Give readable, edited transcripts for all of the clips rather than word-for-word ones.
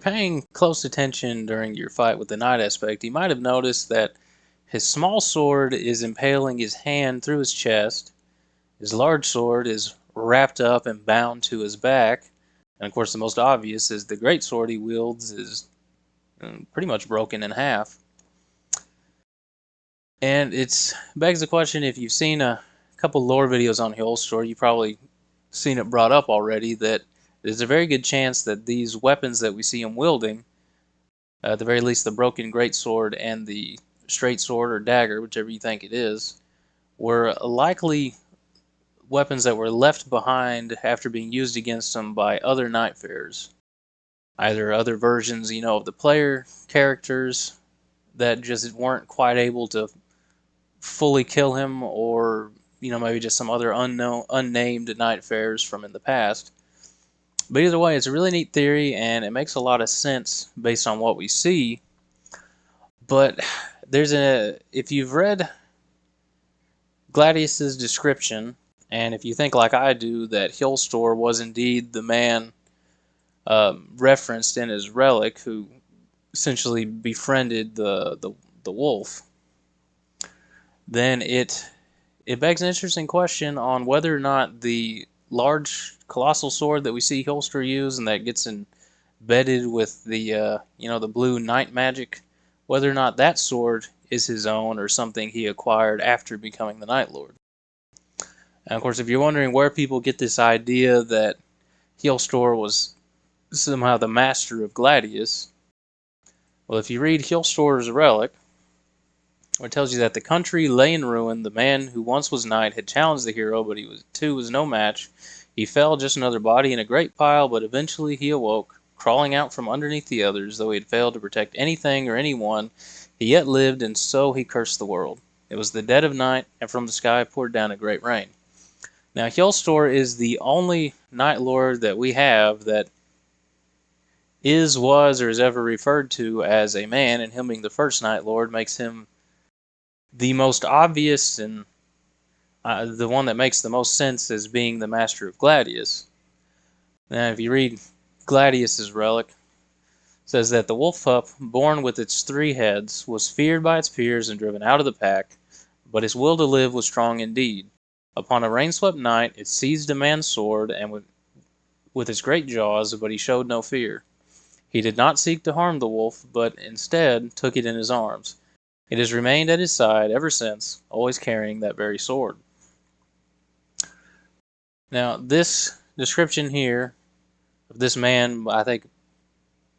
Paying close attention during your fight with the knight aspect, you might have noticed that his small sword is impaling his hand through his chest, his large sword is wrapped up and bound to his back, and of course the most obvious is the great sword he wields is pretty much broken in half. And it begs the question, if you've seen a couple lore videos on Heolstor, you've probably seen it brought up already, that there's a very good chance that these weapons that we see him wielding, at the very least the broken greatsword and the straight sword or dagger, whichever you think it is, were likely weapons that were left behind after being used against him by other Nightfarers. Either other versions, of the player characters that just weren't quite able to fully kill him, or maybe just some other unnamed Nightfarers from in the past. But either way, it's a really neat theory, and it makes a lot of sense based on what we see. But if you've read Gladius's description, and if you think like I do that Heolstor was indeed the man referenced in his relic who essentially befriended the wolf, then it begs an interesting question on whether or not the large colossal sword that we see Heolstor use and that gets embedded with the the blue night magic, whether or not that sword is his own or something he acquired after becoming the Night Lord. And of course, if you're wondering where people get this idea that Heolstor was somehow the master of Gladius, well, if you read Heolstor's relic, it tells you that the country lay in ruin. The man who once was knight had challenged the hero, but he was no match. He fell, just another body in a great pile, but eventually he awoke, crawling out from underneath the others. Though he had failed to protect anything or anyone, he yet lived, and so he cursed the world. It was the dead of night, and from the sky poured down a great rain. Now, Heolstor is the only Night Lord that we have that is, was, or is ever referred to as a man, and him being the first Night Lord makes him the most obvious and the one that makes the most sense as being the master of Gladius. Now, if you read Gladius's relic, it says that the wolf pup, born with its 3 heads, was feared by its peers and driven out of the pack, but its will to live was strong indeed. Upon a rain-swept night, it seized a man's sword and with its great jaws, but he showed no fear. He did not seek to harm the wolf, but instead took it in his arms. It has remained at his side ever since, always carrying that very sword. Now, this description here of this man, I think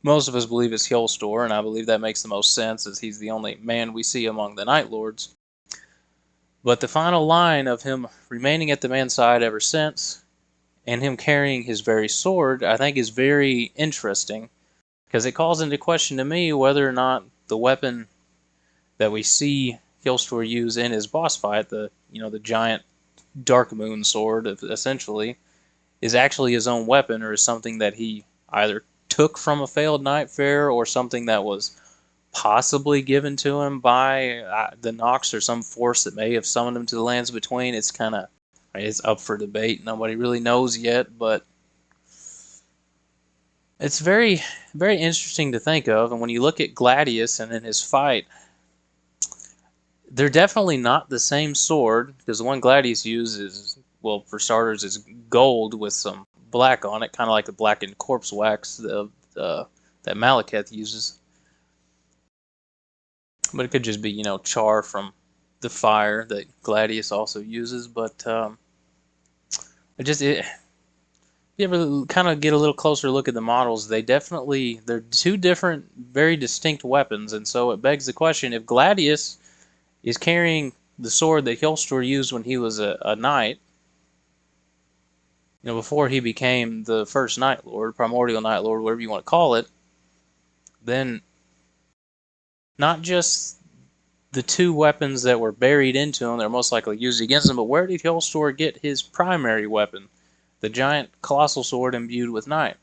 most of us believe is Heolstor, and I believe that makes the most sense as he's the only man we see among the Night Lords. But the final line of him remaining at the man's side ever since, and him carrying his very sword, I think is very interesting, because it calls into question to me whether or not the weapon that we see Heolstor use in his boss fight, the giant Dark Moon sword, essentially, is actually his own weapon, or is something that he either took from a failed Nightfarer, or something that was possibly given to him by the Nox or some force that may have summoned him to the lands between. It's up for debate. Nobody really knows yet, but it's very, very interesting to think of. And when you look at Gladius and in his fight, they're definitely not the same sword, because the one Gladius uses, well, for starters, is gold with some black on it, kind of like the blackened corpse wax that Malekith uses. But it could just be, char from the fire that Gladius also uses. But if you ever kind of get a little closer look at the models, they're 2 different, very distinct weapons, and so it begs the question, if Gladius is carrying the sword that Heolstor used when he was a knight, before he became the first Night Lord, Primordial Night Lord, whatever you want to call it, then not just the 2 weapons that were buried into him that are most likely used against him, but where did Heolstor get his primary weapon, the giant colossal sword imbued with night?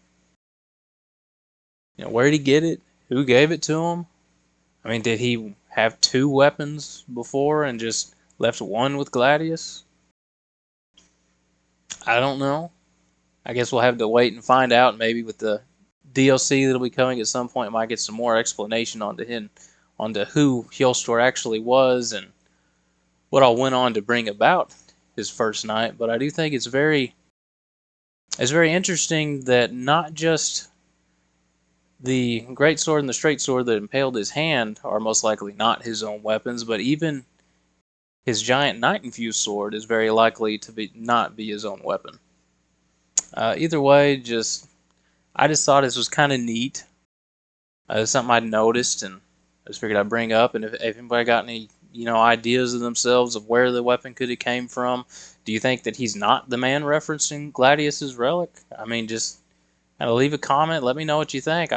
Where did he get it? Who gave it to him? I mean, did he have 2 weapons before and just left one with Gladius? I don't know. I guess we'll have to wait and find out, maybe with the DLC that'll be coming at some point might get some more explanation onto him, onto who Heolstor actually was and what all went on to bring about his first knight. But I do think it's very interesting that not just the great sword and the straight sword that impaled his hand are most likely not his own weapons, but even his giant knight-infused sword is very likely to not be his own weapon. Either way, I just thought this was kind of neat. Something I'd noticed, and I just figured I'd bring up. And if anybody got any, ideas of themselves of where the weapon could have came from, do you think that he's not the man referencing Gladius's relic? I mean, just kind of leave a comment. Let me know what you think.